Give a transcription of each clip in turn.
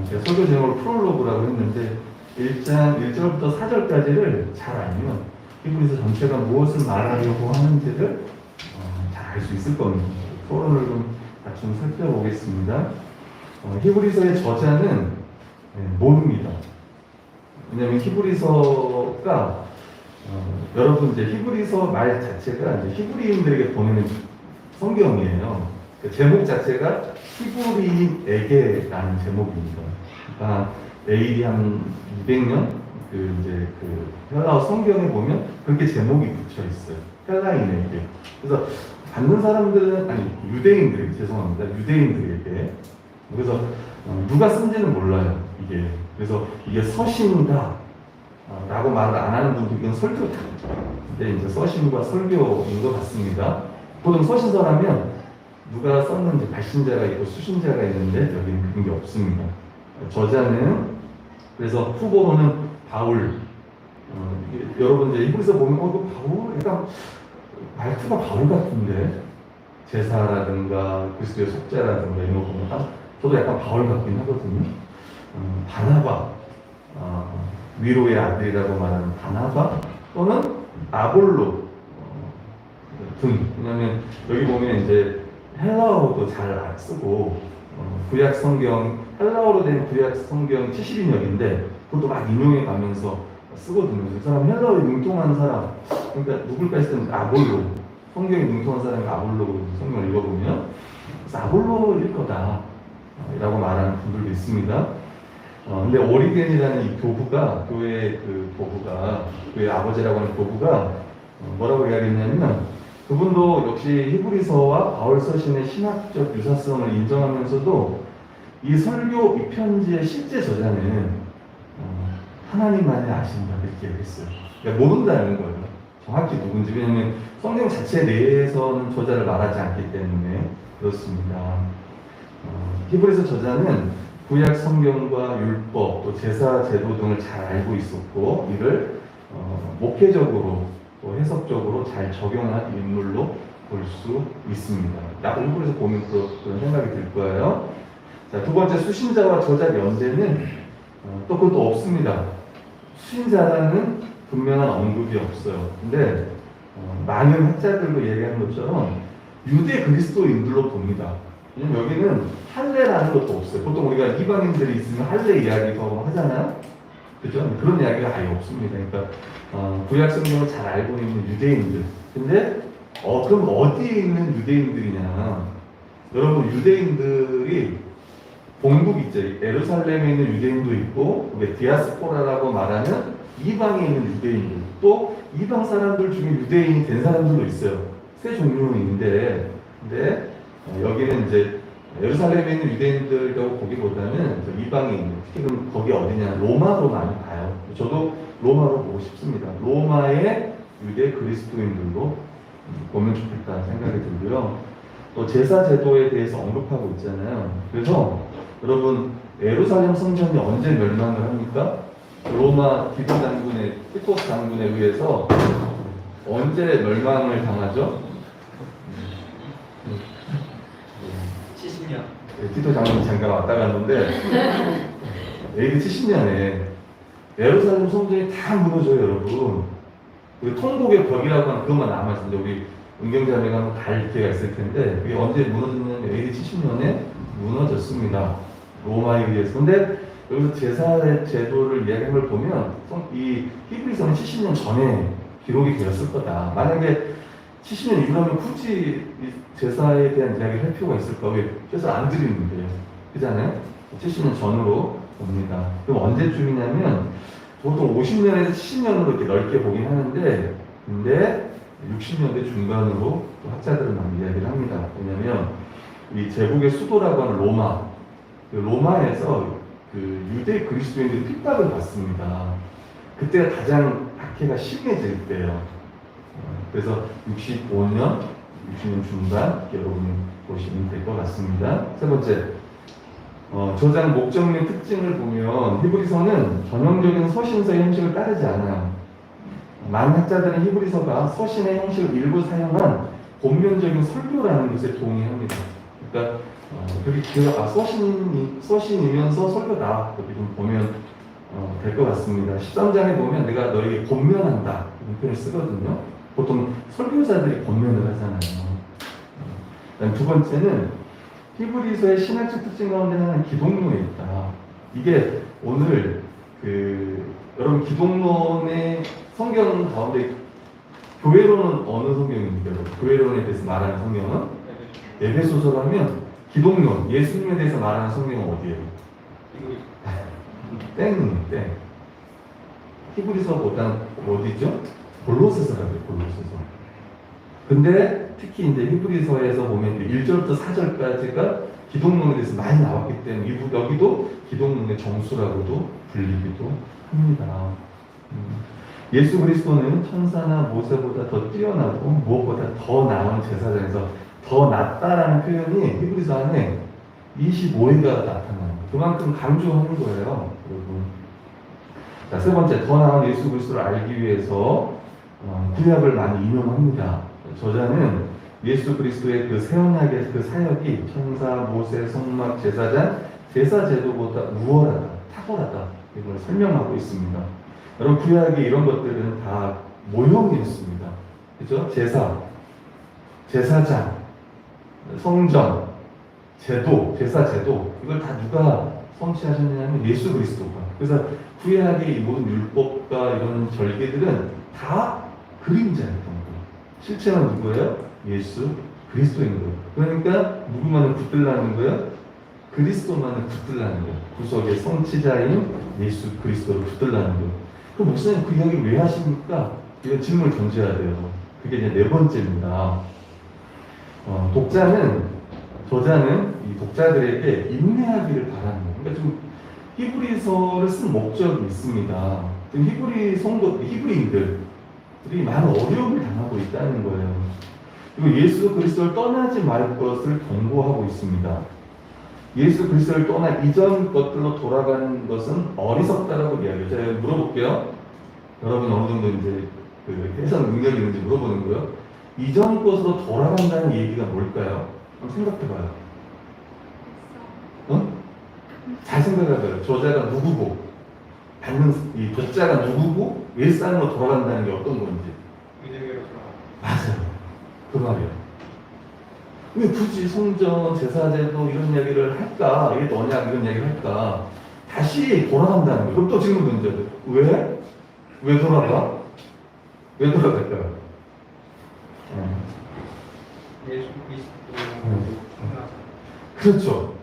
제가 설교 제목을 프롤로그라고 했는데 1장 1절부터 4절까지를 잘 알면 히브리서 전체가 무엇을 말하려고 하는지를 잘 알 수 있을 겁니다. 토론을 좀 같이 살펴보겠습니다. 히브리서의 저자는 모릅니다. 왜냐하면 히브리서가 여러분 이제 히브리서 말 자체가 이제 히브리인들에게 보내는 성경이에요. 그 제목 자체가 히브리인에게라는 제목입니다. 그러니까 AD 한 200년 그 헬라어 성경에 보면 그렇게 제목이 붙여 있어요. 헬라인에게. 그래서 받는 사람들은 유대인들에게 죄송합니다. 유대인들에게. 그래서 누가 쓴지는 몰라요. 이게. 그래서 이게 서신이다 라고 말을 안 하는 분도 이건 설교다. 근데 이제 서신과 설교인 것 같습니다. 보통 서신서라면 누가 썼는지 발신자가 있고 수신자가 있는데 여기는 그런 게 없습니다. 저자는 그래서 후보로는 바울. 여러분 이제 히브리서 보면 그 바울 약간 말투가 바울 같은데 제사라든가 그리스도의 속죄라든가 이런 거 보면 저도 약간 바울 같긴 하거든요. 바나바, 위로의 아들이라고 말하는 바나바 또는 아볼로 등. 왜냐하면 여기 보면 이제 헬라어도 잘 쓰고 구약 성경 헬라어로 된 구약 성경 70인역인데 그것도 막 인용해 가면서 쓰거든요. 그 사람 헬라어에 능통한 사람, 그러니까 누굴까 했을 때는 아볼로, 성경에 능통한 사람이 아볼로 성경을 읽어보면 그래서 아볼로일 거다 라고 말하는 분들도 있습니다. 근데 오리겐이라는 이 교부가, 교회 그 교부가, 교회 아버지라고 하는 교부가 뭐라고 이야기했냐면 그분도 역시 히브리서와 바울 서신의 신학적 유사성을 인정하면서도 이 설교 이 편지의 실제 저자는 하나님만이 아신다 이렇게 했어요. 그러니까 모른다는 거예요. 정확히 누군지. 왜냐하면 성경 자체 내에서는 저자를 말하지 않기 때문에 그렇습니다. 히브리서 저자는 구약 성경과 율법, 또 제사 제도 등을 잘 알고 있었고 이를 목회적으로 또 해석적으로 잘 적용한 인물로 볼 수 있습니다. 딱 일부에서 보면 그런 생각이 들 거예요. 자, 두 번째 수신자와 저자 연대는 또 그것도 없습니다. 수신자라는 분명한 언급이 없어요. 근데 많은 학자들도 얘기하는 것처럼 유대 그리스도인들로 봅니다. 왜냐면 여기는 할례라는 것도 없어요. 보통 우리가 이방인들이 있으면 할례 이야기도 하잖아요. 그죠? 그런 이야기가 아예 없습니다. 그러니까 구약 성경을 잘 알고 있는 유대인들. 근데 그럼 어디에 있는 유대인들이냐? 여러분 유대인들이 본국 있죠. 예루살렘에 있는 유대인도 있고 디아스포라라고 말하는 이방에 있는 유대인들, 또 이방 사람들 중에 유대인이 된 사람들도 있어요. 세 종류인데, 근데 여기는 이제 예루살렘에 있는 유대인들이라고 보기보다는 이방에 있는, 특히 그럼 거기 어디냐, 로마로 많이 가요. 저도 로마로 보고 싶습니다. 로마의 유대 그리스도인들로 보면 좋겠다 생각이 들고요. 또 제사 제도에 대해서 언급하고 있잖아요. 그래서 여러분 예루살렘 성전이 언제 멸망을 합니까? 로마 디도 장군의 티토스 장군에 의해서 언제 멸망을 당하죠? 70년. 티토 장군이 잠깐 왔다 갔는데 AD 70년에 예루살렘 성전이 다 무너져요, 여러분. 그 통곡의 벽이라고 하는 그것만 남아있는데 우리 은경자매가 한번 갈 기회가 있을 텐데 그게 언제 무너졌냐면 AD 70년에 무너졌습니다. 로마에 의해서. 근데 여기서 제사 제도를 이야기한 걸 보면 이 히브리서는 70년 전에 기록이 되었을 거다. 만약에 70년 이후라면 굳이 제사에 대한 이야기를 할 필요가 있을까? 왜 제사 안 드리는데요? 그잖아요? 70년 전으로 봅니다. 그럼 언제쯤이냐면 보통 50년에서 70년으로 이렇게 넓게 보긴 하는데 근데 60년대 중반으로 학자들은 많이 이야기를 합니다. 왜냐면 이 제국의 수도라고 하는 로마, 그 로마에서 그 유대 그리스도인들이 핍박을 받습니다. 그때가 가장 박해가 심해질 때예요. 그래서 65년, 60년 중반 여러분이 보시면 될 것 같습니다. 세 번째, 저장 목적의 특징을 보면 히브리서는 전형적인 서신서의 형식을 따르지 않아요. 많은 학자들은 히브리서가 서신의 형식을 일부 사용한 본면적인 설교라는 것에 동의합니다. 그러니까 그렇게 서신이면서 설교다 이렇게 좀 보면 될 것 같습니다. 13장에 보면 내가 너에게 권면한다 이런 표현을 쓰거든요. 보통 설교자들이 권면을 하잖아요. 그다음 두 번째는 히브리서의 신학적 특징 가운데 하나는 기독론에 있다. 이게 오늘 여러분 기독론의 성경 가운데 교회론은 어느 성경입니까? 교회론에 대해서 말하는 성경은 에베소서로 하면 기독론, 예수님에 대해서 말하는 성경은 어디예요? 땡. 히브리서보다 어디죠? 골로새서라고 해요, 골로새서. 근데 특히 이제 히브리서에서 보면 1절부터 4절까지가 기독론에 대해서 많이 나왔기 때문에 여기도 기독론의 정수라고도 불리기도 합니다. 예수 그리스도는 천사나 모세보다 더 뛰어나고 무엇보다 더 나은 제사장에서 더 낫다라는 표현이 히브리서 안에 25회가 나타나요. 그만큼 강조하는 거예요, 여러분. 자, 세 번째, 더 나은 예수 그리스도를 알기 위해서 구약을 많이 인용합니다. 저자는 예수 그리스도의 그 새언약의 그 사역이 천사, 모세, 성막, 제사장, 제사 제도보다 우월하다, 탁월하다 이걸 설명하고 있습니다. 여러분 구약의 이런 것들은 다 모형이었습니다. 그죠? 제사, 제사장, 성전, 제도, 제사 제도 이걸 다 누가 성취하셨느냐면 예수 그리스도가. 그래서 구약의 이 모든 율법과 이런 절개들은 다 그림자였던 거예요. 실체는 누구예요? 예수 그리스도인 거예요. 그러니까 누구만을 붙들라는 거예요? 그리스도만을 붙들라는 거예요. 구속의 성취자인 예수 그리스도를 붙들라는 거예요. 그럼 목사님 그 이야기를 왜 하십니까? 이런 질문을 던져야 돼요. 그게 이제 네 번째입니다. 저자는 이 독자들에게 인내하기를 바라는 거예요. 그러니까 좀 히브리서를 쓴 목적이 있습니다. 지금 히브리인들이 많은 어려움을 당하고 있다는 거예요. 그리고 예수 그리스도를 떠나지 말 것을 경고하고 있습니다. 예수 그리스도를 떠나 이전 것들로 돌아가는 것은 어리석다라고 이야기해요. 제가 물어볼게요. 여러분 어느 정도 이제 해석 능력이 있는지 물어보는 거예요. 이전 것으로 돌아간다는 얘기가 뭘까요? 한번 생각해봐요. 잘 생각해봐요. 저자가 누구고, 이 독자가 누구고, 윗산으로 돌아간다는 게 어떤 건지. 유대교로 돌아가. 맞아요. 그 말이에요. 왜 굳이 성전, 제사제도 이런 얘기를 할까? 이게 언약 이런 얘기를 할까? 다시 돌아간다는 거예요. 그럼 또 지금 문제죠. 왜? 왜 돌아가? 왜 돌아갈까요? 예수 그리스도. 그렇죠.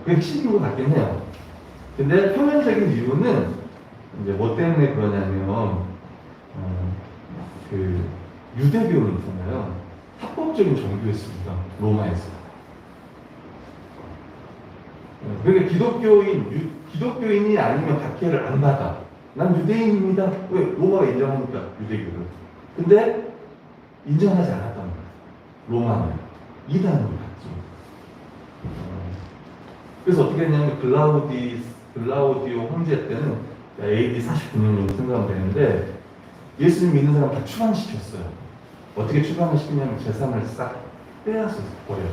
그게 핵심인 것 같긴 해요. 근데 표면적인 이유는 이제 뭐 때문에 그러냐면, 유대교는 있잖아요. 합법적인 종교였습니다. 로마에서. 그러니까 기독교인이 아니면 박해를 안 받아. 난 유대인입니다. 왜? 로마가 인정하니까, 유대교를. 근데 인정하지 않았단 말이에요. 로마는. 이단으로 갔죠. 그래서 어떻게 했냐면 글라우디오 황제 때는 AD 49년 정도 생각하면 되는데 예수님 믿는 사람 다 추방시켰어요. 어떻게 추방을 시키냐면 재산을 싹 빼앗아서 버려요.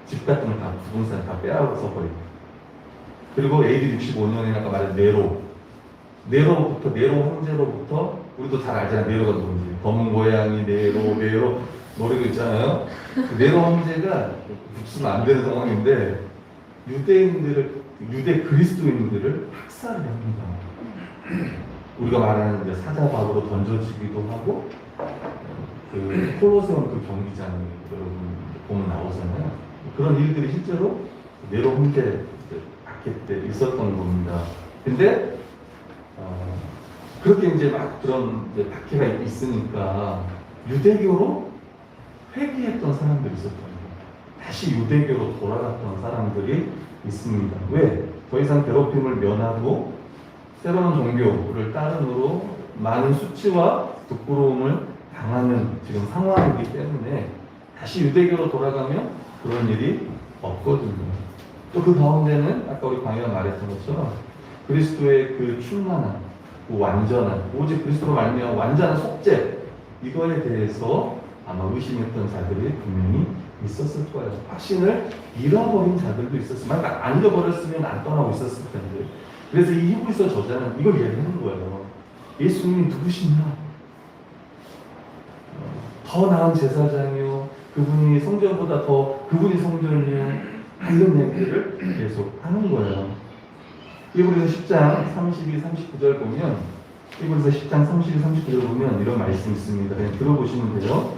집 같은 걸 다 부동산 다 빼앗아서 버리고. 그리고 AD 65년에 아까 말한 네로 황제로부터 우리도 잘 알잖아요. 네로가 누군지. 검은 고양이 네로 노래도 있잖아요. 네로 황제가 붙으면 안 되는 상황인데 유대 그리스도인들을 학살을 합니다. 우리가 말하는 이제 사자밥으로 던져지기도 하고 콜로세움 경기장 여러분 보면 나오잖아요. 그런 일들이 실제로 네로 황제 박해 때 있었던 겁니다. 근데 그렇게 이제 막 그런 이제 박해가 있으니까 유대교로 회귀했던 사람들이 있었던 거예요. 다시 유대교로 돌아갔던 사람들이 있습니다. 왜? 더 이상 괴롭힘을 면하고 새로운 종교를 따름으로 많은 수치와 부끄러움을 당하는 지금 상황이기 때문에 다시 유대교로 돌아가면 그런 일이 없거든요. 또 그 가운데는 아까 우리 광희가 말했던 것처럼 그리스도의 그 충만한, 그 완전한, 오직 그리스도로 말미암아 완전한 속죄 이거에 대해서 아마 의심했던 자들이 분명히 있었을 거예요. 확신을 잃어버린 자들도 있었을 거예요. 그러니까 안 잃어버렸으면 안 떠나고 있었을 텐데. 그래서 이 히브리서 저자는 이걸 이야기하는 거예요. 예수님이 누구시냐? 더 나은 제사장이요. 그분이 성전보다 더 그분이 성전이요. 이런 얘기를 계속 하는 거예요. 히브리서 10장 32, 39절 보면 히브리서 10장 32, 39절 보면 이런 말씀이 있습니다. 그냥 들어보시면 돼요.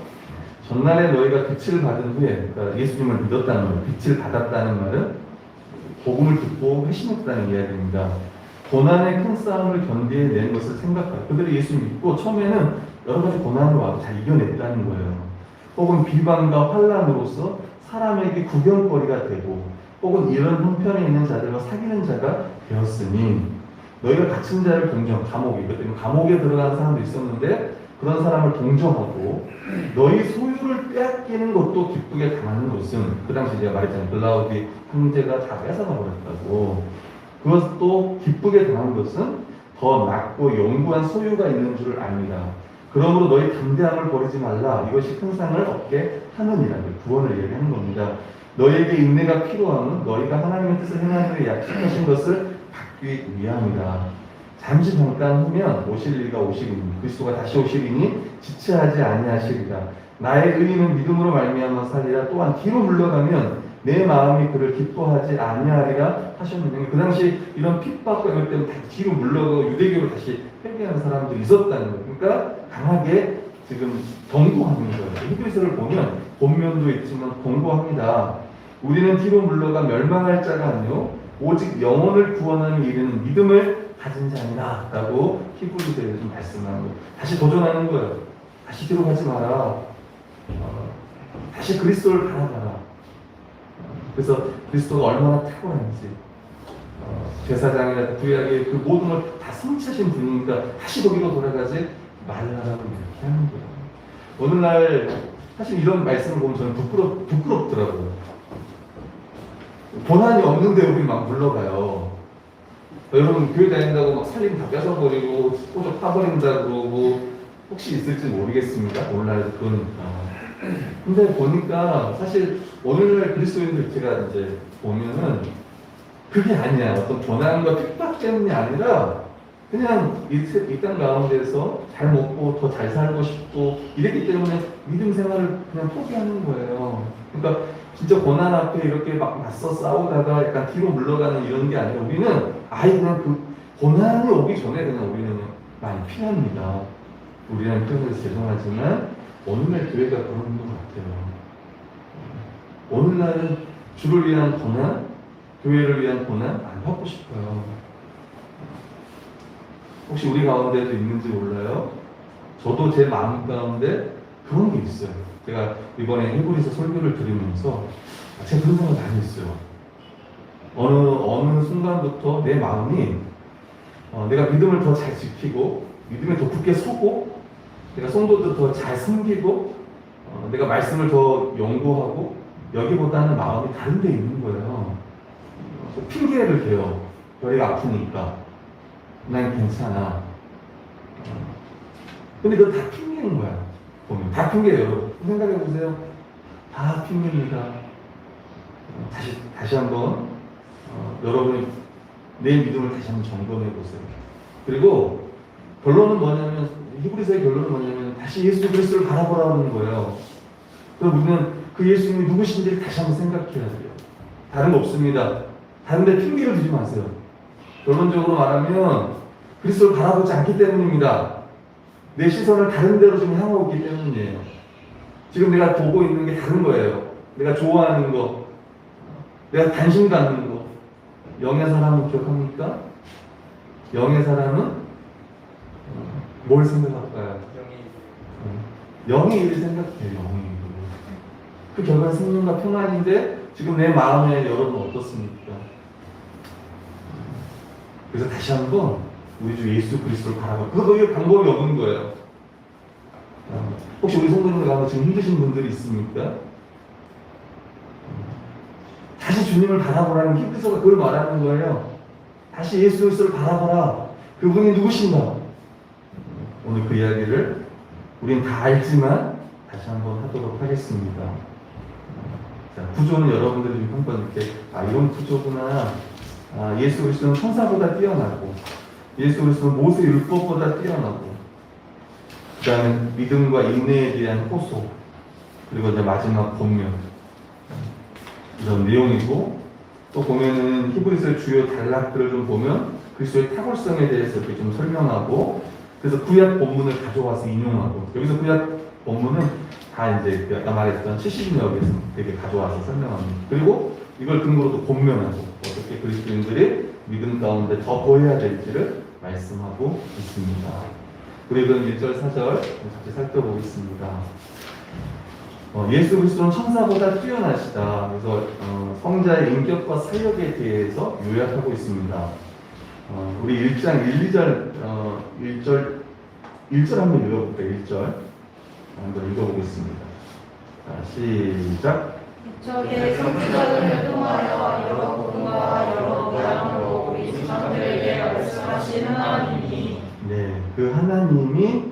전날에 너희가 빛을 받은 후에, 그러니까 예수님을 믿었다는 말, 빛을 받았다는 말은 복음을 듣고 회심했다는 이야기입니다. 고난의 큰 싸움을 견디어낸 것을 생각하라. 그들이 예수 믿고 처음에는 여러 가지 고난을 와도 잘 이겨냈다는 거예요. 혹은 비방과 환란으로서 사람에게 구경거리가 되고, 혹은 이런 형편에 있는 자들과 사귀는 자가 되었으니, 너희가 갇힌 자를 동정, 감옥에, 그때 감옥에 들어가는 사람도 있었는데 그런 사람을 동정하고 너희 소유를 빼앗기는 것도 기쁘게 당하는 것은, 그 당시 제가 말했잖아요. 글라우디 형제가 다 뺏어가 버렸다고. 그것도 기쁘게 당한 것은 더 낫고 영구한 소유가 있는 줄을 압니다. 그러므로 너희 담대함을 버리지 말라. 이것이 큰 상을 얻게 하느니라. 구원을 얘기하는 겁니다. 너희에게 인내가 필요함은 너희가 하나님의 뜻을 행하는 데 약속하신 것을 받기 위함이다. 잠시 잠깐 후면 오실 이가 오시리니 그리스도가 다시 오시리니 지체하지 아니하시리라. 나의 의인은 믿음으로 말미암아 살리라. 또한 뒤로 물러가면 내 마음이 그를 기뻐하지 아니하리라 하셨느니라. 그 당시 이런 핍박과 이럴 때는 다 뒤로 물러가고 유대교로 다시 회개하는 사람들이 있었다는 거예요. 그러니까 강하게 지금 경고하는 거예요. 히브리서를 보면 본면도 있지만 경고합니다. 우리는 뒤로 물러가 멸망할 자가 아니요 오직 영혼을 구원하는 이르는 믿음을 가진 자니라 라고 히브리서에 좀 말씀하는 거예요. 다시 도전하는 거예요. 다시 뒤로 가지 마라. 다시 그리스도를 바라봐라. 그래서 그리스도가 얼마나 탁월한지, 제사장이나 구약의 그 모든 걸 다 성취하신 분이니까 다시 거기로 돌아가지 말라라고 이렇게 하는 거예요. 오늘날 사실 이런 말씀을 보면 저는 부끄럽더라고요. 고난이 없는데 우리 막 물러가요. 여러분 교회 다닌다고 막 살림 다 뺏어버리고 호적 파버린다 그러고 혹시 있을지 모르겠습니다. 오늘날 그러니까. 근데 보니까 사실 오늘날 그리스도인들 제가 이제 보면은 그게 아니야. 어떤 고난과 핍박 때문이 아니라 그냥 이 땅 가운데서 잘 먹고 더 잘 살고 싶고 이랬기 때문에 믿음 생활을 그냥 포기하는 거예요. 그러니까 진짜 고난 앞에 이렇게 막 맞서 싸우다가 약간 뒤로 물러가는 이런 게 아니라 우리는 아예 그냥 그 고난이 오기 전에 그냥 우리는 많이 피합니다. 우리는 표현해서 죄송하지만 오늘날 교회가 그런 것 같아요. 오늘날은 주를 위한 고난, 교회를 위한 고난 안 받고 싶어요. 혹시 우리 가운데도 있는지 몰라요. 저도 제 마음 가운데 그런 게 있어요. 제가 이번에 히브리서 설교를 들으면서 제가 그런 생각 많이 했어요. 어느 순간부터 내 마음이 내가 믿음을 더 잘 지키고 믿음에 더 굳게 서고 내가 성도들 더 잘 섬기고 내가 말씀을 더 연구하고 여기보다는 마음이 다른 데 있는 거예요. 핑계를 대요. 머리가 아프니까 난 괜찮아. 근데 그거 다 핑계인 거야. 보면 다 핑계예요. 생각해 보세요. 다 핑계입니다. 다시 한번 여러분이 내 믿음을 다시 한번 점검해 보세요. 그리고 결론은 뭐냐면 히브리서의 결론은 뭐냐면 다시 예수 그리스도를 바라보라는 거예요. 그럼 우리는 그 예수님이 누구신지를 다시 한번 생각해야 돼요. 다른 거 없습니다. 다른 데 핑계를 주지 마세요. 결론적으로 말하면 그리스도를 바라보지 않기 때문입니다. 내 시선을 다른 데로 좀 향하고 있기 때문이에요. 지금 내가 보고 있는 게 다른 거예요. 내가 좋아하는 거, 내가 관심 갖는 거. 영의 사람은 기억합니까? 영의 사람은 뭘 생각할까요? 영의 일을 생각해요. 영의 일을. 그 결과는 생명과 평안인데 지금 내 마음에 여러분 어떻습니까? 그래서 다시 한번 우리 주 예수 그리스도를 바라보고 그거 방법이 없는 거예요. 혹시 우리 성도님들 가운데 지금 힘드신 분들이 있습니까? 다시 주님을 바라보라는 히브리서가 그걸 말하는 거예요. 다시 예수 그리스도를 바라보라. 그분이 누구신가? 오늘 그 이야기를 우린 다 알지만 다시 한번 하도록 하겠습니다. 자, 구조는 여러분들이 한번 이렇게 이런 구조구나. 예수 그리스도는 천사보다 뛰어나고 예수 그리스도는 모세 율법보다 뛰어나고 그 다음에 믿음과 인내에 대한 호소 그리고 이제 마지막 권면 이런 내용이고 또 보면은 히브리서의 주요 단락들을 좀 보면 그리스도의 탁월성에 대해서 이렇게 좀 설명하고 그래서 구약 본문을 가져와서 인용하고 여기서 구약 본문은 다 이제 아까 말했던 70역에서 되게 가져와서 설명합니다. 그리고 이걸 근거로 또 권면하고 어떻게 그리스도인들이 믿음 가운데 더 보여야 될지를 말씀하고 있습니다. 그리고 1절 4절 같이 살펴보겠습니다. 예수 그리스도는 천사보다 뛰어나시다. 그래서 성자의 인격과 사역에 대해서 요약하고 있습니다. 우리 1장 1, 2절 1절 한번 읽어볼게요. 1절 한번 읽어보겠습니다. 시작. 이적의 선지자들을 통하여 여러 복음과 여러 모양으로 우리 조상들에게 말씀하신 하나님이 네, 그 하나님이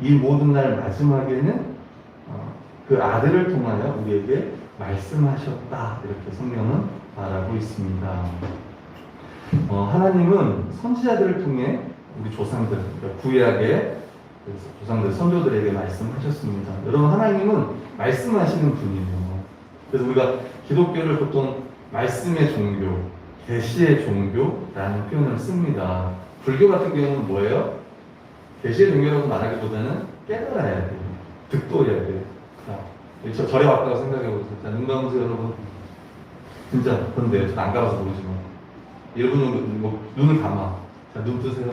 이 모든 날 마지막에는 그 아들을 통하여 우리에게 말씀하셨다. 이렇게 성경은 말하고 있습니다. 하나님은 선지자들을 통해 우리 조상들, 그러니까 구약의 조상들, 선조들에게 말씀하셨습니다. 여러분, 하나님은 말씀하시는 분이에요. 그래서 우리가 기독교를 보통 말씀의 종교, 계시의 종교라는 표현을 씁니다. 불교 같은 경우는 뭐예요? 계시의 종교라고 말하기보다는 깨달아야 돼요. 득도해야 돼요. 저 절에 왔다고 생각해보세요. 자, 눈 감으세요, 여러분. 진짜, 그런데 저는 안 가봐서 모르지만. 1분 정도, 눈을 감아. 자, 눈 뜨세요.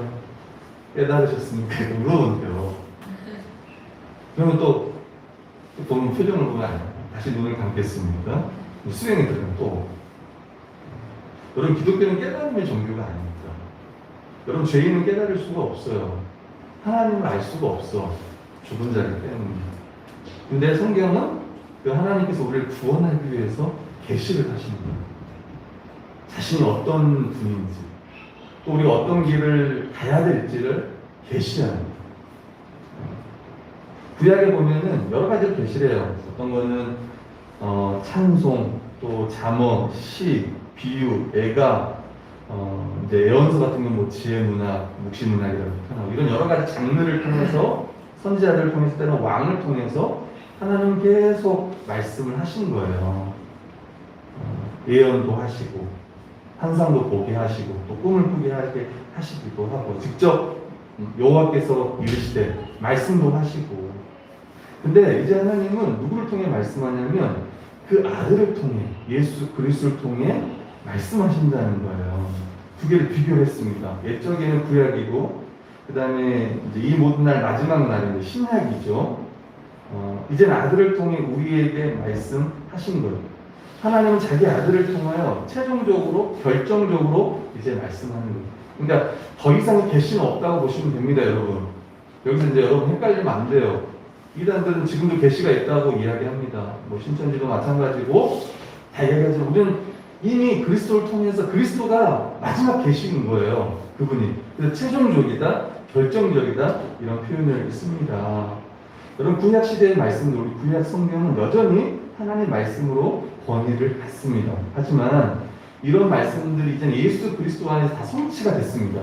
깨달으셨습니까? 물어보면 돼요. 그러면 또 보면 표정을 보면 안 돼요. 다시 눈을 감겠습니다. 수행이 들으면 또. 여러분, 기독교는 깨달음의 종교가 아닙니다. 여러분, 죄인은 깨달을 수가 없어요. 하나님을 알 수가 없어. 죽은 자이기 때문에. 근데 성경은 그 하나님께서 우리를 구원하기 위해서 계시를 하시는 거예요. 자신이 어떤 분인지, 또 우리가 어떤 길을 가야 될지를 계시합니다. 구약에 보면은 여러 가지로 계시를 해요. 어떤 거는 찬송, 또 잠언, 시, 비유, 애가, 이제 애언서 같은 경우 뭐 지혜 문학, 묵시 문학이라고 표현하고 이런 여러 가지 장르를 통해서 선지자들을 통해서 때는 왕을 통해서 하나님은 계속 말씀을 하신 거예요. 예언도 하시고 환상도 보게 하시고 또 꿈을 꾸게 하시기도 하고 직접 여호와께서 이르시되 말씀도 하시고 근데 이제 하나님은 누구를 통해 말씀하냐면 그 아들을 통해 예수 그리스도를 통해 말씀하신다는 거예요. 두 개를 비교를 했습니다. 옛적에는 구약이고 그 다음에 이 모든 날 마지막 날은 신약이죠. 이제는 아들을 통해 우리에게 말씀하신 거예요. 하나님은 자기 아들을 통하여 최종적으로 결정적으로 이제 말씀하는 거예요. 그러니까 더 이상의 계시는 없다고 보시면 됩니다, 여러분. 여기서 이제 여러분 헷갈리면 안 돼요. 이단들은 지금도 계시가 있다고 이야기합니다. 뭐 신천지도 마찬가지고 다 이야기하지만 우리는 이미 그리스도를 통해서 그리스도가 마지막 계시인 거예요. 그분이. 그래서 최종적이다, 결정적이다 이런 표현을 씁니다. 여러분 구약 시대의 말씀들, 우리 구약 성경은 여전히 하나님의 말씀으로 권위를 받습니다. 하지만 이런 말씀들이 이제는 예수 그리스도 안에서 다 성취가 됐습니다.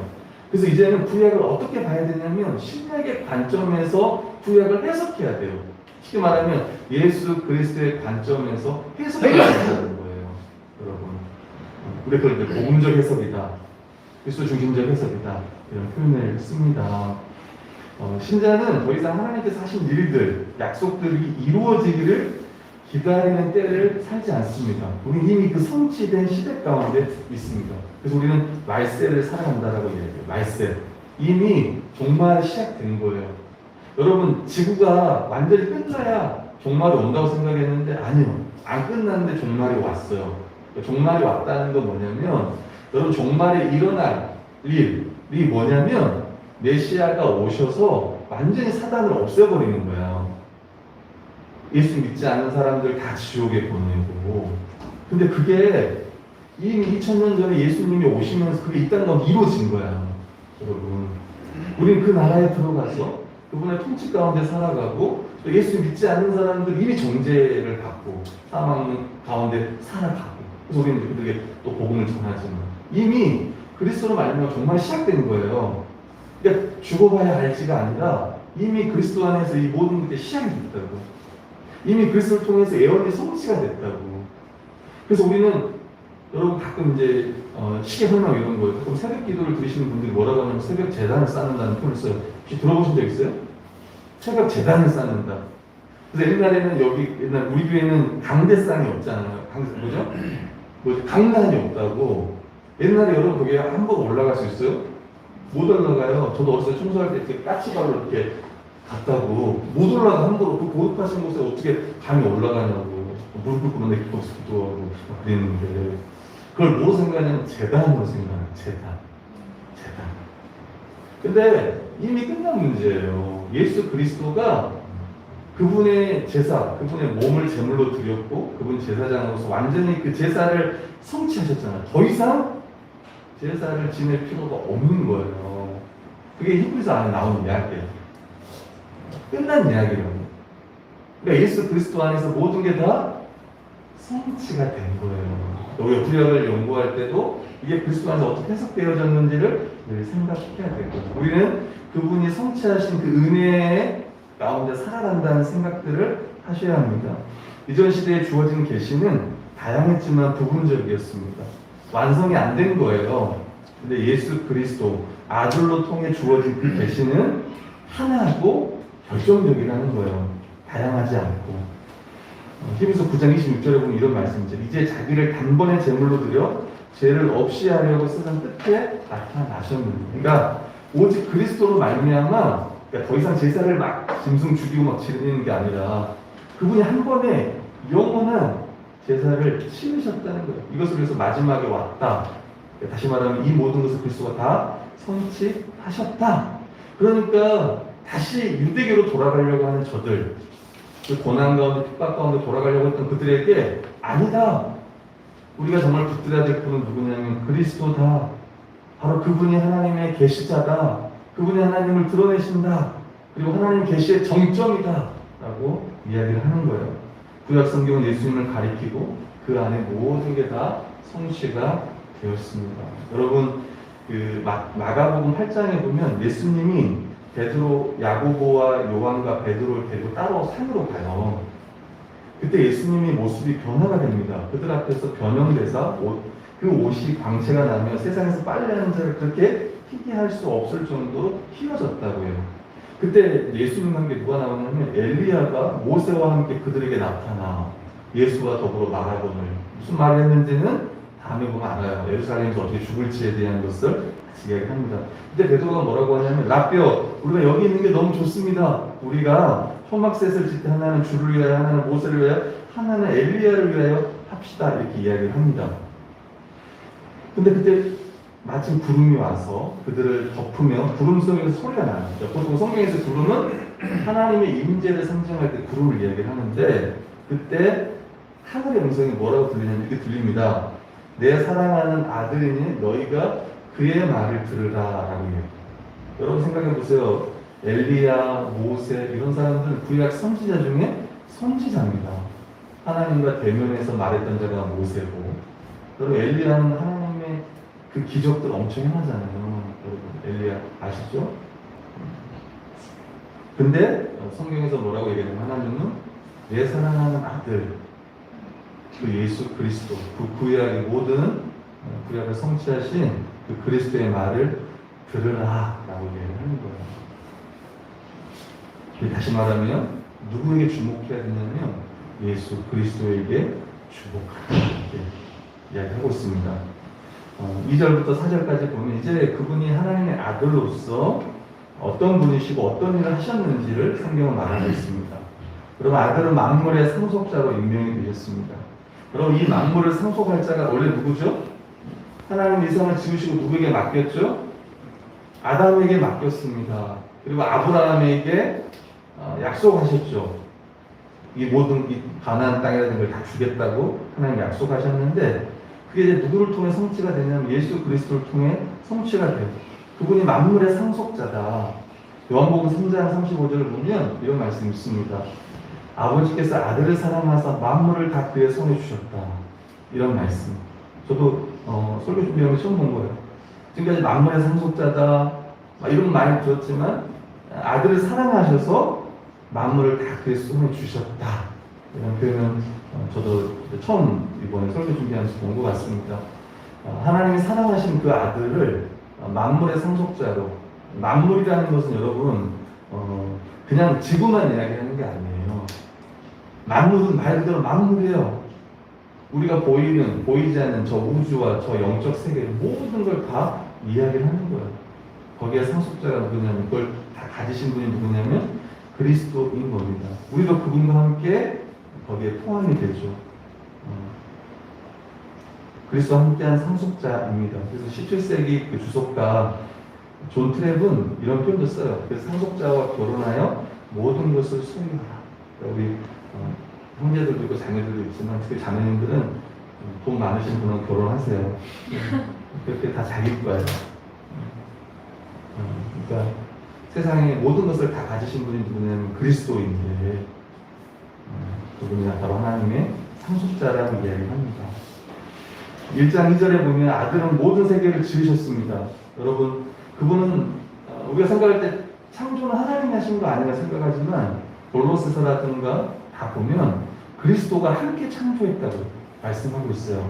그래서 이제는 구약을 어떻게 봐야 되냐면 신약의 관점에서 구약을 해석해야 돼요. 쉽게 말하면 예수 그리스도의 관점에서 해석해야 된다는 거예요. 여러분, 우리 그걸 이제 복음적 해석이다, 그리스도 중심적 해석이다 이런 표현을 씁니다. 신자는 더 이상 하나님께서 하신 일들, 약속들이 이루어지기를 기다리는 때를 살지 않습니다. 우리는 이미 그 성취된 시대 가운데 있습니다. 그래서 우리는 말세를 살아간다라고 얘기해요. 말세. 이미 종말이 시작된 거예요. 여러분, 지구가 완전히 끝나야 종말이 온다고 생각했는데 아니요. 안 끝났는데 종말이 왔어요. 종말이 왔다는 건 뭐냐면 여러분 종말이 일어날 일이 뭐냐면 메시아가 오셔서 완전히 사단을 없애버리는 거예요. 예수 믿지 않는 사람들 다 지옥에 보내고. 근데 그게 이미 2000년 전에 예수님이 오시면서 그게 이 땅에 이루어진 거야. 여러분, 우리는 그 나라에 들어가서 그분의 통치 가운데 살아가고 예수 믿지 않는 사람들 이미 정죄를 받고 사망 가운데 살아가고, 그래서 우리는 그들에게 또 복음을 전하지만 이미 그리스도로 말미암아 정말 시작된 거예요. 그러니까 죽어봐야 알지가 아니라 이미 그리스도 안에서 이 모든 것들이 시작이 됐다고. 이미 그리스도를 통해서 예언이 성취가 됐다고. 그래서 우리는 여러분 가끔 이제 시계 설명 이런 거예요. 가끔 새벽 기도를 들으시는 분들이 뭐라고 하냐면 새벽 재단을 쌓는다는 표현을 써요. 혹시 들어보신 적 있어요? 새벽 재단을 쌓는다. 그래서 옛날에는 옛날 우리 교회는 강대상이 없잖아요. 뭐죠? 뭐 강단이 없다고. 옛날에 여러분 거기에 한 번 올라갈 수 있어요? 못 올라가요. 저도 어렸을 때 청소할 때 이렇게 까치발로 이렇게 갔다고. 못 올라가 함부로 그 고급하신 곳에 어떻게 감이 올라가냐고. 무릎 꿇고 내기도하고 그랬는데 그걸 뭐로 생각하냐면 재단으로 생각해요. 재단. 근데 이미 끝난 문제예요. 예수 그리스도가 그분의 제사, 그분의 몸을 제물로 드렸고 그분 제사장으로서 완전히 그 제사를 성취하셨잖아요. 더 이상 제사를 지낼 필요가 없는 거예요. 그게 히브리서 안에 나오는 이야기예요. 끝난 이야기라고. 그러니까 예수 그리스도 안에서 모든 게 다 성취가 된 거예요. 우리가 구약을 연구할 때도 이게 그리스도 안에서 어떻게 해석되어졌는지를 늘 생각해야 되고, 우리는 그분이 성취하신 그 은혜 가운데 살아간다는 생각들을 하셔야 합니다. 이전 시대에 주어진 계시는 다양했지만 부분적이었습니다. 완성이 안 된 거예요. 근데 예수 그리스도 아들로 통해 주어진 그 계시는 하나고 결정적이라는 거예요. 다양하지 않고. 히브리서 9장 26절에 보면 이런 말씀이죠. 이제 자기를 단번에 제물로 드려 죄를 없이 하려고 세상 끝에 나타나셨는데, 그러니까 오직 그리스도로 말미암아, 그러니까 더 이상 제사를 막 짐승 죽이고 막 치르는 게 아니라 그분이 한 번에 영원한 제사를 치르셨다는 거예요. 이것을 위해서 마지막에 왔다. 다시 말하면 이 모든 것을 그리스도가 다 성취하셨다. 그러니까 다시 유대교로 돌아가려고 하는 저들, 그 고난 가운데 핍박 가운데 돌아가려고 했던 그들에게 아니다. 우리가 정말 붙들어야 될 분은 누구냐면 그리스도다. 바로 그분이 하나님의 계시자다. 그분이 하나님을 드러내신다. 그리고 하나님 계시의 정점이다. 라고 이야기를 하는 거예요. 구약 성경은 예수님을 가리키고 그 안에 모든 게 다 성취가 되었습니다. 여러분, 그 마가복음 8장에 보면 예수님이 베드로, 야고보와 요한과 베드로를 데리고 따로 산으로 가요. 그때 예수님이 모습이 변화가 됩니다. 그들 앞에서 변형돼서 그 옷이 광채가 나며 세상에서 빨래하는 자를 그렇게 희귀할 수 없을 정도로 희어졌다고 해요. 그때 예수님과 함께 누가 나오냐면 엘리야가 모세와 함께 그들에게 나타나 예수와 더불어 말하거늘. 무슨 말을 했는지는 다음에 보면 알아요. 예루살렘에서 어떻게 죽을지에 대한 것을 같이 이야기합니다. 그때 베드로가 뭐라고 하냐면 라삐어, 우리가 여기 있는 게 너무 좋습니다. 우리가 초막셋을 짓때 하나는 주를 위하여, 하나는 모세를 위하여, 하나는 엘리야를 위하여 합시다. 이렇게 이야기를 합니다. 근데 그때 마침 구름이 와서 그들을 덮으며 구름 속에서 소리가 나죠. 보통 성경에서 구름은 하나님의 임재를 상징할 때 구름을 이야기를 하는데, 그때 하늘의 음성이 뭐라고 들리냐면 이렇게 들립니다. 내 사랑하는 아들이니 너희가 그의 말을 들으라 라고 해요. 여러분 생각해 보세요. 엘리야, 모세 이런 사람들은 구약 선지자 중에 선지자입니다. 하나님과 대면해서 말했던 자가 모세고, 여러분 엘리야는 하나님의 그 기적들 엄청 행하잖아요. 여러분 엘리야 아시죠? 근데 성경에서 뭐라고 얘기하냐면 하나님은 내 사랑하는 아들, 그 예수 그리스도, 그 구약의 모든 구약을 성취하신 그 그리스도의 말을 들으라 라고 얘기를 하는 거예요. 다시 말하면 누구에게 주목해야 되냐면 예수 그리스도에게 주목하라 이렇게 이야기하고 있습니다. 2절부터 4절까지 보면 이제 그분이 하나님의 아들로서 어떤 분이시고 어떤 일을 하셨는지를 성경은 말하고 있습니다. 그럼 아들은 만물의 상속자로 임명이 되셨습니다. 그럼 이 만물을 상속할 자가 원래 누구죠? 하나님 이 세상을 지으시고 누구에게 맡겼죠? 아담에게 맡겼습니다. 그리고 아브라함에게 약속하셨죠. 이 모든 이 가나안 땅이라는 걸 다 주겠다고 하나님 약속하셨는데, 그게 이제 누구를 통해 성취가 되냐면 예수 그리스도를 통해 성취가 돼요. 그분이 만물의 상속자다. 요한복음 3장 35절을 보면 이런 말씀이 있습니다. 아버지께서 아들을 사랑하사 만물을 다 그의 손에 주셨다. 이런 말씀. 저도 설교 준비하면서 처음 본 거예요. 지금까지 만물의 상속자다 막 이런 말 들었지만 아들을 사랑하셔서 만물을 다 그의 손에 주셨다. 이런 표현은 저도 처음 이번에 설교 준비하면서 본 것 같습니다. 하나님이 사랑하신 그 아들을 만물의 상속자로, 만물이라는 것은 여러분 그냥 지구만 이야기하는 게 아니에요. 만물은 말 그대로 만물이에요. 우리가 보이는, 보이지 않는 저 우주와 저 영적 세계 모든 걸 다 이야기를 하는 거예요. 거기에 상속자가 누구냐면, 그걸 다 가지신 분이 누구냐면 그리스도인 겁니다. 우리도 그분과 함께 거기에 포함이 되죠. 그리스도와 함께한 상속자입니다. 그래서 17세기 그 주석가 존 트랩은 이런 표현도 써요. 그래서 상속자와 결혼하여 모든 것을 소유하라. 우리 형제들도 있고 자매들도 있지만 특히 자매님들은 돈 많으신 분은 결혼하세요. 그렇게 다 자기 거예요. 그러니까 세상의 모든 것을 다 가지신 분이 누구냐면 그리스도인데 그분이 바로 하나님의 상속자라고 이야기를 합니다. 1장 2절에 보면 아들은 모든 세계를 지으셨습니다. 여러분, 그분은 우리가 생각할 때 창조는 하나님이 하신 거 아닌가 생각하지만 골로새서라든가 다 보면 그리스도가 함께 창조했다고 말씀하고 있어요.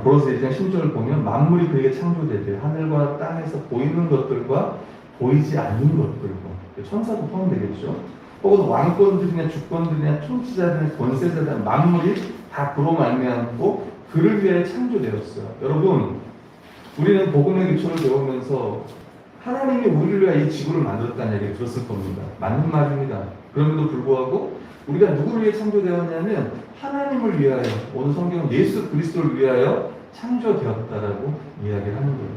골로새 1장 10절을 보면 만물이 그에게 창조되되 하늘과 땅에서 보이는 것들과 보이지 않는 것들과 천사도 포함되겠죠. 혹은 왕권들이나 주권들이나 통치자들이나 권세자들 만물이 다 그로 말미암고 그를 위해 창조되었어요. 여러분, 우리는 복음의 기초를 배우면서 하나님이 우리를 위해 이 지구를 만들었다는 얘기를 들었을 겁니다. 맞는 말입니다. 그럼에도 불구하고 우리가 누구를 위해 창조되었냐면 하나님을 위하여, 오늘 성경은 예수 그리스도를 위하여 창조되었다라고 이야기를 하는 거예요.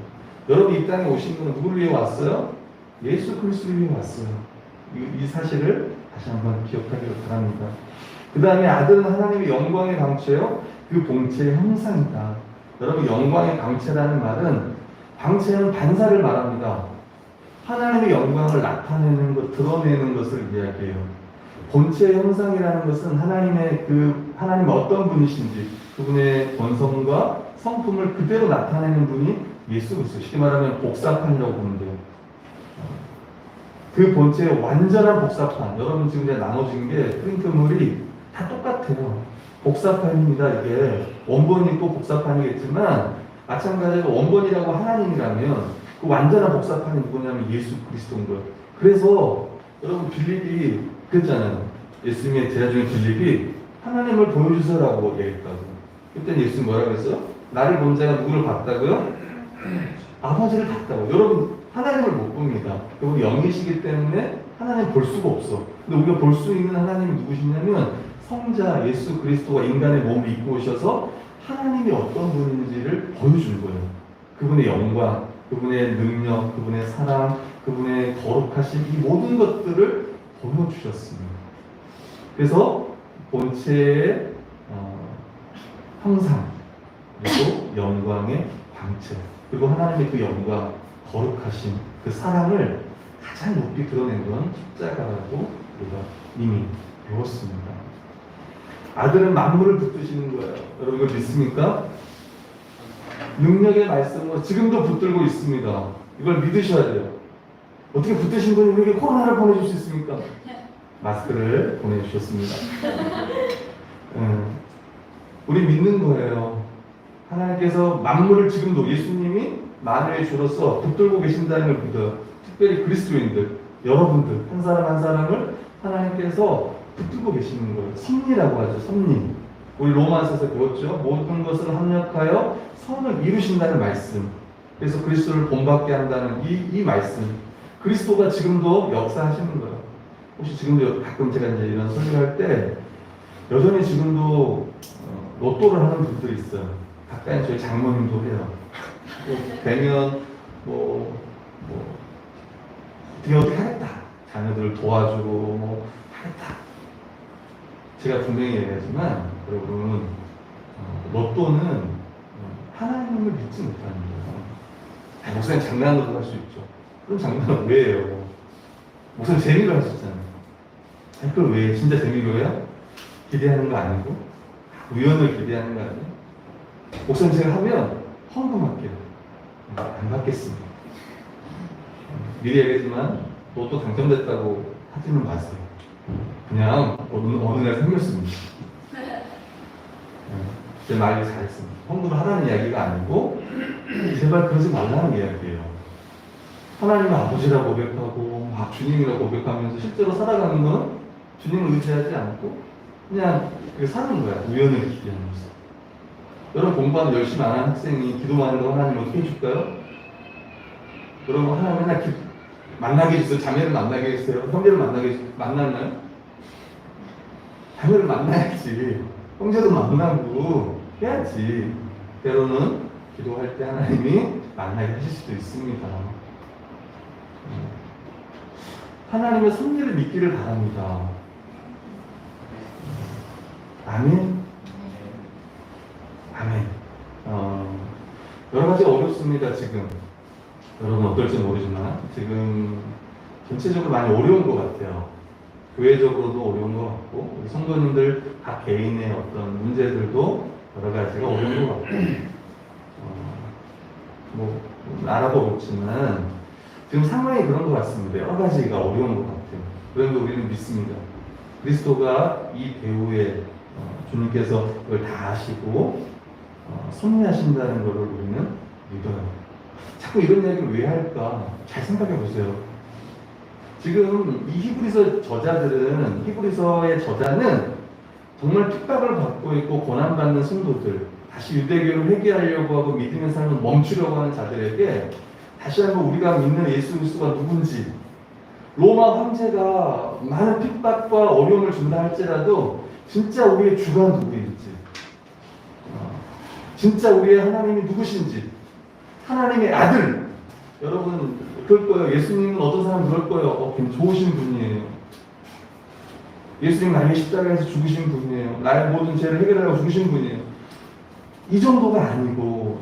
여러분, 이 땅에 오신 분은 누구를 위해 왔어요? 예수 그리스도를 위해 왔어요. 이 사실을 다시 한번 기억하기를 바랍니다. 그 다음에 아들은 하나님의 영광의 광채요, 그 본체의 형상이다. 여러분, 영광의 광채라는 말은, 광채는 반사를 말합니다. 하나님의 영광을 나타내는 것, 드러내는 것을 이야기해요. 본체의 형상이라는 것은 하나님 어떤 분이신지, 그분의 본성과 성품을 그대로 나타내는 분이 예수 그리스도. 쉽게 말하면 복사판이라고 보면 돼요. 그 본체의 완전한 복사판. 여러분, 지금 이제 나눠진 게 프린트물이 다 똑같아요. 복사판입니다. 이게 원본이 또 복사판이겠지만 마찬가지로 원본이라고 하나님이라면 그 완전한 복사판이 누구냐면 예수 그리스도인 거예요. 그래서 여러분, 빌립이 그랬잖아요. 예수님의 제자 중에 빌립이 하나님을 보여주세요라고 얘기했다고. 그때 예수님 뭐라고 했어요? 나를 본 자가 누구를 봤다고요? 아버지를 봤다고. 여러분, 하나님을 못 봅니다. 그분이 영이시기 때문에 하나님 볼 수가 없어. 근데 우리가 볼 수 있는 하나님이 누구시냐면 성자 예수 그리스도가 인간의 몸을 입고 오셔서 하나님이 어떤 분인지를 보여준 거예요. 그분의 영광, 그분의 능력, 그분의 사랑, 그분의 거룩하심, 이 모든 것들을 보여주셨습니다. 그래서 본체의 형상, 그리고 영광의 광채, 그리고 하나님의 그 영광, 거룩하심, 그 사랑을 가장 높이 드러낸 건 십자가라고 우리가 이미 배웠습니다. 아들은 만물을 붙드시는 거예요. 여러분, 이걸 믿습니까? 능력의 말씀으로 지금도 붙들고 있습니다. 이걸 믿으셔야 돼요. 어떻게 붙드신 분이 우리에게 코로나를 보내줄 수 있습니까? 마스크를 보내주셨습니다. 우리 믿는 거예요. 하나님께서 만물을 지금도 예수님이 만유의 주로서 붙들고 계신다는 걸 믿어요. 특별히 그리스도인들, 여러분들 한 사람 한 사람을 하나님께서 붙들고 계시는 거예요. 섭리라고 하죠. 섭리. 우리 로마서에서 배웠죠. 모든 것을 합력하여 선을 이루신다는 말씀. 그래서 그리스도를 본받게 한다는 이 말씀. 그리스도가 지금도 역사하시는 거예요. 혹시 지금도 가끔 제가 이제 이런 설교할 때 여전히 지금도 로또를 하는 분들이 있어요. 가까이 저희 장모님도 해요. 되면 어떻게 하겠다. 자녀들을 도와주고 하겠다. 제가 분명히 얘기하지만 여러분, 로또는 하나님을 믿지 못하는 거예요. 목사님 장난으로 할 수 있죠. 그럼 장난은 왜 해요? 목사님 재미로 하셨잖아요. 아니, 그걸 왜 진짜 재미로 해요? 기대하는 거 아니고 우연을 기대하는 거 아니에요? 목사님 제가 하면 헌금할게요. 안 받겠습니다. 미리 얘기했지만 로또 당첨됐다고 하지는 마세요. 그냥 어느 날 생겼습니다. 제 말이 잘했습니다. 헌금하라는 이야기가 아니고 제발 그러지 말라는 이야기예요. 하나님을 아버지라고 고백하고 막 주님이라고 고백하면서 실제로 살아가는 건 주님을 의지하지 않고 그냥 사는 거야. 우연을 기대하면서. 여러분 공부하는 열심히 안 하는 학생이 기도만 하는 거 하나님 어떻게 해줄까요? 여러분 하나님 맨날 만나게 해주세요. 자매를 만나게 해주세요. 형제를 만났나요? 자매를 만나야지. 형제도 만나고 해야지. 때로는 기도할 때 하나님이 만나게 하실 수도 있습니다. 하나님의 섭리를 믿기를 바랍니다. 아멘. 아멘. 여러 가지 어렵습니다, 지금. 여러분 어떨지 모르지만, 지금 전체적으로 많이 어려운 것 같아요. 교회적으로도 어려운 것 같고, 우리 성도님들 각 개인의 어떤 문제들도 여러 가지가 어려운 것 같고, 나라도 어렵지만, 지금 상황이 그런 것 같습니다. 여러 가지가 어려운 것 같아요. 그런데 우리는 믿습니다. 그리스도가 이 배후에 주님께서 그걸 다 아시고 섭리하신다는 것을 우리는 믿어요. 자꾸 이런 이야기를 왜 할까? 잘 생각해 보세요. 지금 이 히브리서 저자들은, 히브리서의 저자는 정말 핍박을 받고 있고 고난받는 성도들, 다시 유대교를 회개하려고 하고 믿음의 삶을 멈추려고 하는 자들에게 다시 한번 우리가 믿는 예수 그리스도가 누군지, 로마 황제가 많은 핍박과 어려움을 준다 할지라도 진짜 우리의 주가 누구인지, 진짜 우리의 하나님이 누구신지, 하나님의 아들, 여러분 그럴 거예요. 예수님은 어떤 사람 그럴 거예요. 좋으신 분이에요. 예수님 나의 십자가에서 죽으신 분이에요. 나의 모든 죄를 해결하려고 죽으신 분이에요. 이 정도가 아니고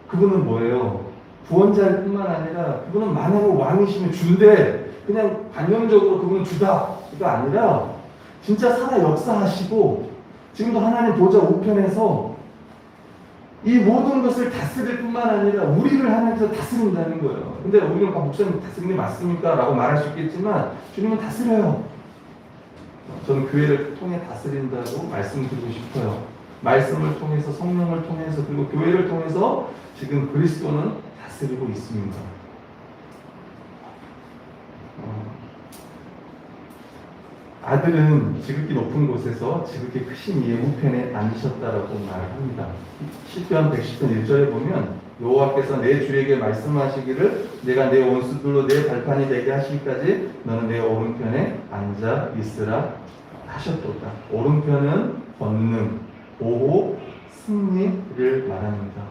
그분은 뭐예요? 구원자일 뿐만 아니라 그분은 만왕의 왕이시면 주인데 그냥 관념적으로 그분은 주다가 아니라 진짜 살아 역사하시고 지금도 하나님 보좌 우편에서 이 모든 것을 다스릴 뿐만 아니라 우리를 하나님께서 다스린다는 거예요. 근데 우리는 목사님 다스리는 게 맞습니까? 라고 말할 수 있겠지만 주님은 다스려요. 저는 교회를 통해 다스린다고 말씀드리고 싶어요. 말씀을 통해서, 성령을 통해서, 그리고 교회를 통해서 지금 그리스도는 다스리고 있습니다. 아들은 지극히 높은 곳에서 지극히 크신 이의 우편에 앉으셨다라고 말합니다. 시편 110편 1절에 보면 여호와께서 내 주에게 말씀하시기를 내가 내 원수들로 내 발판이 되게 하시기까지 너는 내 오른편에 앉아 있으라 하셨도다. 오른편은 권능, 보호, 승리를 말합니다.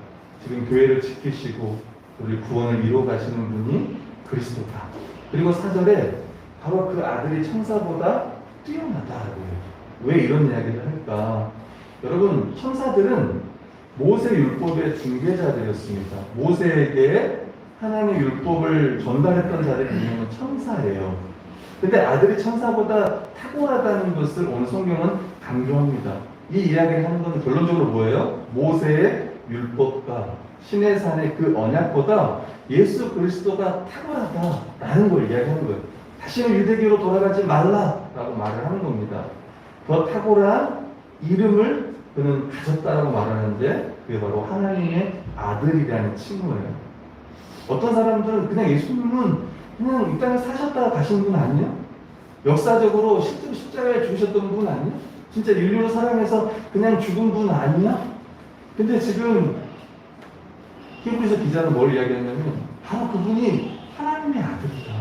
지금 교회를 지키시고 우리 구원을 이루어 가시는 분이 그리스도다. 그리고 4절에 바로 그 아들이 천사보다 뛰어나다라고 해요. 왜 이런 이야기를 할까? 여러분, 천사들은 모세 율법의 중개자들이었습니다. 모세에게 하나님의 율법을 전달했던 자들이 분명히 천사예요. 근데 아들이 천사보다 탁월하다는 것을 오늘 성경은 강조합니다. 이 이야기를 하는 것은 결론적으로 뭐예요? 모세의 율법과 신의 산의 그 언약보다 예수 그리스도가 탁월하다라는 걸 이야기하는 거예요. 다시는 유대교로 돌아가지 말라라고 말을 하는 겁니다. 더 탁월한 이름을 그는 가졌다라고 말하는데 그게 바로 하나님의 아들이라는 칭호예요. 어떤 사람들은 그냥 예수님은 그냥 이 땅에 사셨다가 가신 분 아니에요? 역사적으로 실제로 십자가에 죽으셨던 분 아니에요? 진짜 인류를 사랑해서 그냥 죽은 분 아니야? 근데 지금 히브리서 기자는 뭘 이야기하냐면 바로 그분이 하나님의 아들이다.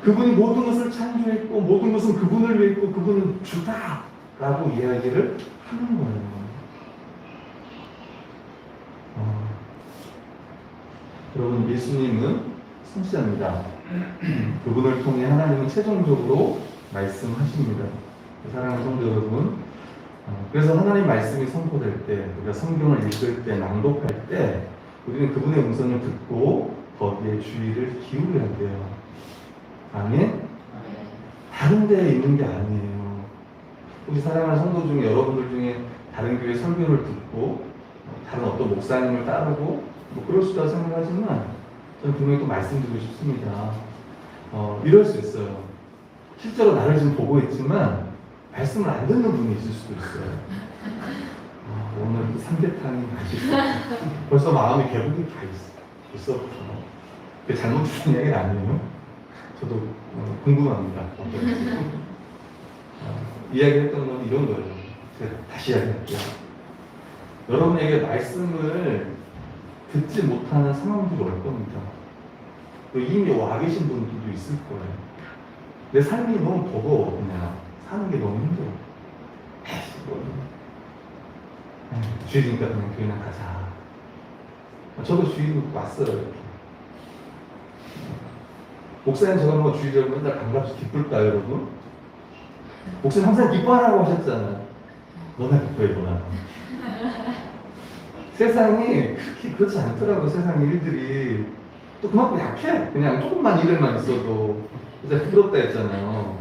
그분이 모든 것을 창조했고 모든 것은 그분을 위해 있고 그분은 주다 라고 이야기를 하는 거예요. 여러분, 예수님은 선지자입니다. 그분을 통해 하나님은 최종적으로 말씀하십니다. 사랑하는 성도 여러분, 그래서 하나님 말씀이 선포될 때, 우리가 성경을 읽을 때, 낭독할 때, 우리는 그분의 음성을 듣고 거기에 주의를 기울여야 돼요. 아멘? 다른 데에 있는 게 아니에요. 우리 사랑하는 성도 중에 여러분들 중에 다른 교회 설교를 듣고 다른 어떤 목사님을 따르고 뭐 그럴 수도 생각하지만 저는 분명히 또 말씀드리고 싶습니다. 이럴 수 있어요. 실제로 나를 지금 보고 있지만 말씀을 안 듣는 분이 있을 수도 있어요. 오늘 그 삼계탕이 맛있어. 벌써 마음이 개복이 다 있어. 벌써부터. 그게 잘못된 이야기는 아니에요. 저도 궁금합니다. 이야기했던 건 이런 거예요. 제가 다시 이야기할게요. 여러분에게 말씀을 듣지 못하는 상황들이 올 겁니다. 또 이미 와 계신 분들도 있을 거예요. 내 삶이 너무 버거워. 그냥 사는 게 너무 힘들어. 주일이니까 그냥 교회나 가자. 저도 주일 왔어요. 이렇게. 목사님 저가 뭐 주일이라고 맨날 반갑지 기쁠까요, 여러분? 목사님 항상 기뻐하라고 하셨잖아요. 너나 기뻐해, 너나. 세상이 그렇게 그렇지 않더라고요. 세상 일들이. 또 그만큼 약해. 그냥 조금만 일을만 있어도. 진짜 부럽다 했잖아요.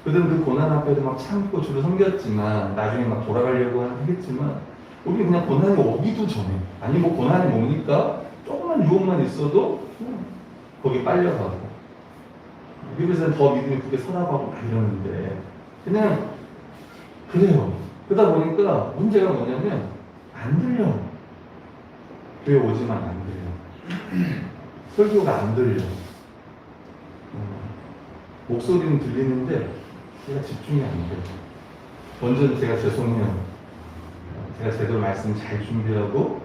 그들은 그 고난 앞에도 막 참고 주를 섬겼지만 나중에 막 돌아가려고 하겠지만 우리 그냥 고난이 오기도 전에 아니 뭐 고난이 뭡니까? 조그만 유혹만 있어도 거기 빨려가고 미국에서는 더 믿음이 굳게 서라고 막 이러는데 그냥 그래요. 그러다 보니까 문제가 뭐냐면 안 들려. 교회 오지만 안 들려. 설교가 안 들려. 목소리는 들리는데 제가 집중이 안 돼요. 먼저 제가 죄송해요. 제가 제대로 말씀 잘 준비하고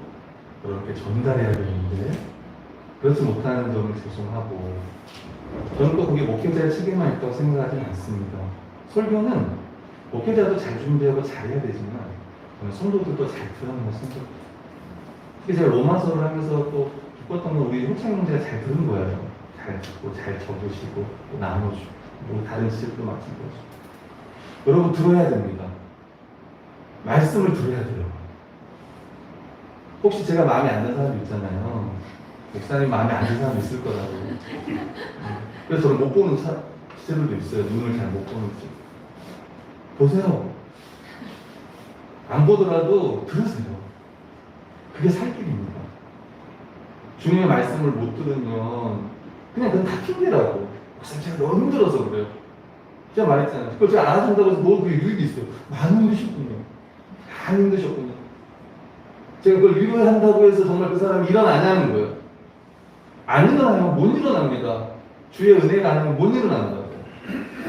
여러분께 전달해야 되는데 그렇지 못하는 점은 죄송하고 저는 또 그게 목회자의 책임만 있다고 생각하지는 않습니다. 설교는 목회자도 잘 준비하고 잘해야 되지만 저는 성도들도 잘 들어야 성도. 특히 제가 로마서를 하면서 또 기뻤던 건 우리 호창 형제가 잘 들은 거예요. 잘 듣고 잘 적으시고 또 나눠주고 뭐 다른 지역도 맡기고 여러분 들어야 됩니다. 말씀을 들어야 돼요. 혹시 제가 마음에 안 드는 사람도 있잖아요. 목사님 마음에 안 드는 사람도 있을 거라고. 그래서 저는 못 보는 시절도 있어요. 눈을 잘 못 보는 시절. 보세요. 안 보더라도 들으세요. 그게 살 길입니다. 주님의 말씀을 못 들으면 그냥 그건 다 핑계라고. 목사님 제가 너무 힘들어서 그래요. 제가 말했잖아요. 그걸 제가 알아준다고 해서 뭐 그게 유익이 있어요. 많이 힘드셨군요. 많이 힘드셨군요. 제가 그걸 위로한다고 해서 정말 그 사람이 일어나냐는 거예요. 안 일어나요. 못 일어납니다. 주의 은혜가 아니면 못 일어난다고.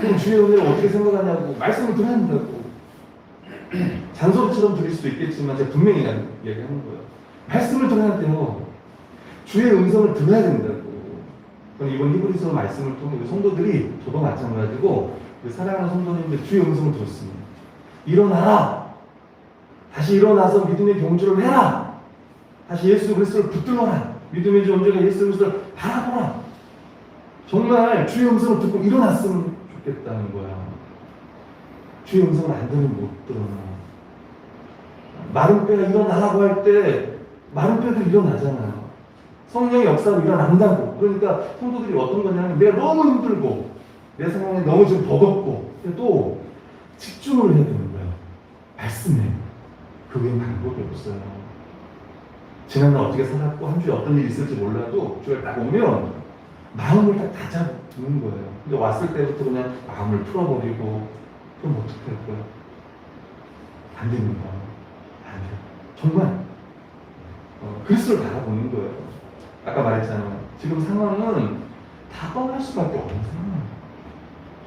그럼 주의 은혜를 어떻게 생각하냐고 말씀을 들어야 한다고. 잔소리처럼 들릴 수도 있겠지만 제가 분명히 얘기하는 거예요. 말씀을 들어야 돼요. 주의 음성을 들어야 된다고. 그럼 이번 히브리서 말씀을 통해 우리 성도들이 저도 마찬가지고 우리 사랑하는 성도님들 주의 음성을 들었습니다. 일어나라. 다시 일어나서 믿음의 경주를 해라. 다시 예수 그리스도를 붙들어라. 믿음의 존재가 예수 그리스도를 바라보라. 정말 주의 음성을 듣고 일어났으면 좋겠다는 거야. 주의 음성을 안 들으면 못 들어나. 마른 뼈가 일어나라고 할 때 마른 뼈도 일어나잖아요. 성령의 역사로 일어난다고. 그러니까 성도들이 어떤 거냐면 내가 너무 힘들고 내 상황이 너무 좀 버겁고 또 집중을 해야 되는 거예요. 말씀에. 그 외엔 방법이 없어요. 지난날 어떻게 살았고 한 주에 어떤 일이 있을지 몰라도 주에 딱 오면 마음을 딱 다잡는 거예요. 근데 왔을 때부터 그냥 마음을 풀어버리고 그럼 어떻게 할 거예요? 안 됩니다. 안 돼요. 정말 그리스도를 바라보는 거예요. 아까 말했잖아요. 지금 상황은 다 떠날 수밖에 없는 상황이에요.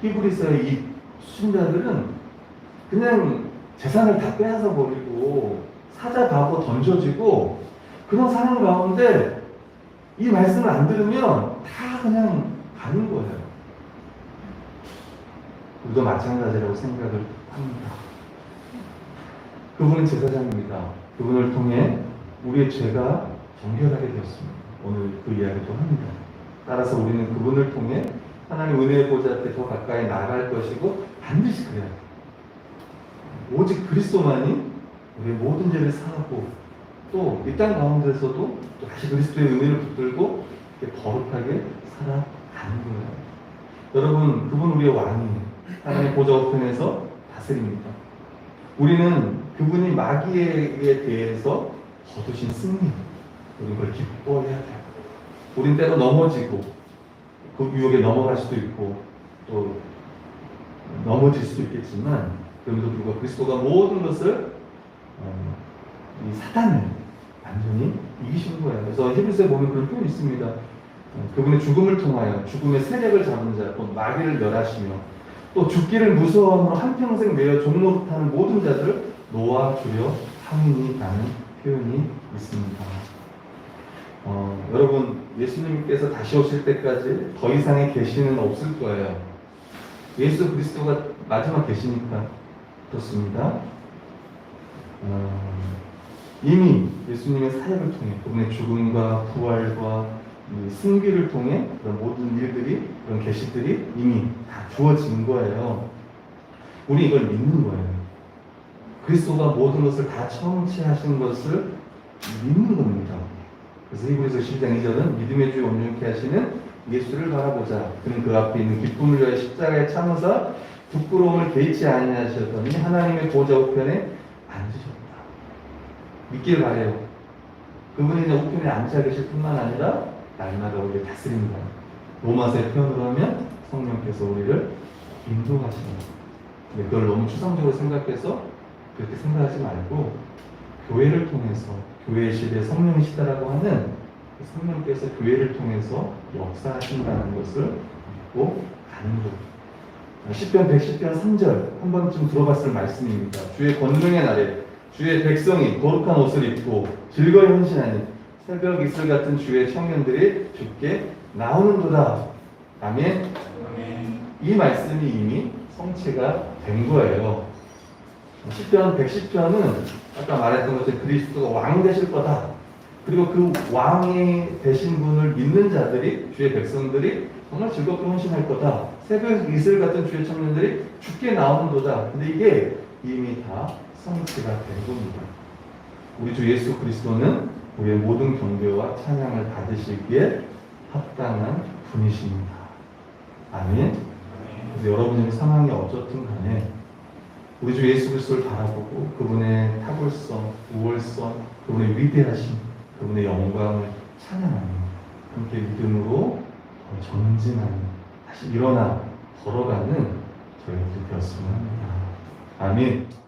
히브리서의 이 수신자들은 그냥 재산을 다 빼앗아 버리고 사자가고 던져지고 그런 상황 가운데 이 말씀을 안 들으면 다 그냥 가는 거예요. 우리도 마찬가지라고 생각을 합니다. 그분은 제사장입니다. 그분을 통해 우리의 죄가 정결하게 되었습니다. 오늘 그 이야기도 합니다. 따라서 우리는 그분을 통해 하나님 은혜의 보좌 앞에 더 가까이 나아갈 것이고 반드시 그래야 돼요. 오직 그리스도만이 우리의 모든 죄를 사하고 또 이 땅 가운데서도 또 다시 그리스도의 은혜를 붙들고 이렇게 거룩하게 살아가는 거예요. 여러분, 그분 우리의 왕이에요. 하나님의 보좌 우편에서 다스립니다. 우리는 그분이 마귀에 대해서 거두신 승리, 우리 그걸 기뻐해야 돼요. 우린 때로 넘어지고 그 유혹에 넘어갈 수도 있고 또 넘어질 수도 있겠지만, 그럼에도 불구하고 그리스도가 모든 것을 이 사단을 완전히 이기신 거예요. 그래서 히브리서에 보면 그런 표현이 있습니다. 그분의 죽음을 통하여 죽음의 세력을 잡은 자, 또 마귀를 멸하시며 또 죽기를 무서워함으로 한평생 매여 종노릇하는 모든 자들을 놓아주려 함이니 라는 표현이 있습니다. 여러분, 예수님께서 다시 오실 때까지 더 이상의 계시는 없을 거예요. 예수 그리스도가 마지막 계시니까 그렇습니다. 이미 예수님의 사역을 통해 그분의 죽음과 부활과 승귀를 통해 그런 모든 일들이, 그런 계시들이 이미 다 주어진 거예요. 우리 이걸 믿는 거예요. 그리스도가 모든 것을 다 청취하신 것을 믿는 겁니다. 그래서 히브리서 10장 2절은 믿음의 주 온전케 하시는 예수를 바라보자. 그는 그 앞에 있는 기쁨을 위하여 십자가에 참으사 부끄러움을 개의치 아니하셨더니 하나님의 보좌 우편에 앉으셨다. 믿길 바래요. 그분이 이제 우편에 앉아 계실 뿐만 아니라 날마다 우리를 다스립니다. 로마서의 표현으로 하면 성령께서 우리를 인도하십니다. 근데 그걸 너무 추상적으로 생각해서 그렇게 생각하지 말고 교회를 통해서, 교회의 시대에 성령이시다라고 하는 성령께서 교회를 통해서 역사하신다는 것을 믿고 가는 것. 시편 110편 3절 한 번쯤 들어봤을 말씀입니다. 주의 권능의 날에 주의 백성이 거룩한 옷을 입고 즐거이 헌신하니 새벽 이슬 같은 주의 청년들이 주께 나오는도다. 아멘. 이 말씀이 이미 성취가 된 거예요. 시편 110편은 아까 말했던 것처럼 그리스도가 왕 되실 거다. 그리고 그 왕이 되신 분을 믿는 자들이, 주의 백성들이 정말 즐겁게 헌신할 거다. 새벽 이슬 같은 주의 청년들이 주께 나오는도다. 근데 이게 이미 다 성취가 된 겁니다. 우리 주 예수 그리스도는 우리의 모든 경배와 찬양을 받으시기에 합당한 분이십니다. 아멘. 그래서 여러분의 상황이 어떻든 간에 우리 주 예수 그리스도를 바라보고 그분의 탁월성, 우월성, 그분의 위대하심, 그분의 영광을 찬양하며 함께 믿음으로 전진하는, 다시 일어나 걸어가는 저희들이 되었으면 합니다. 아멘.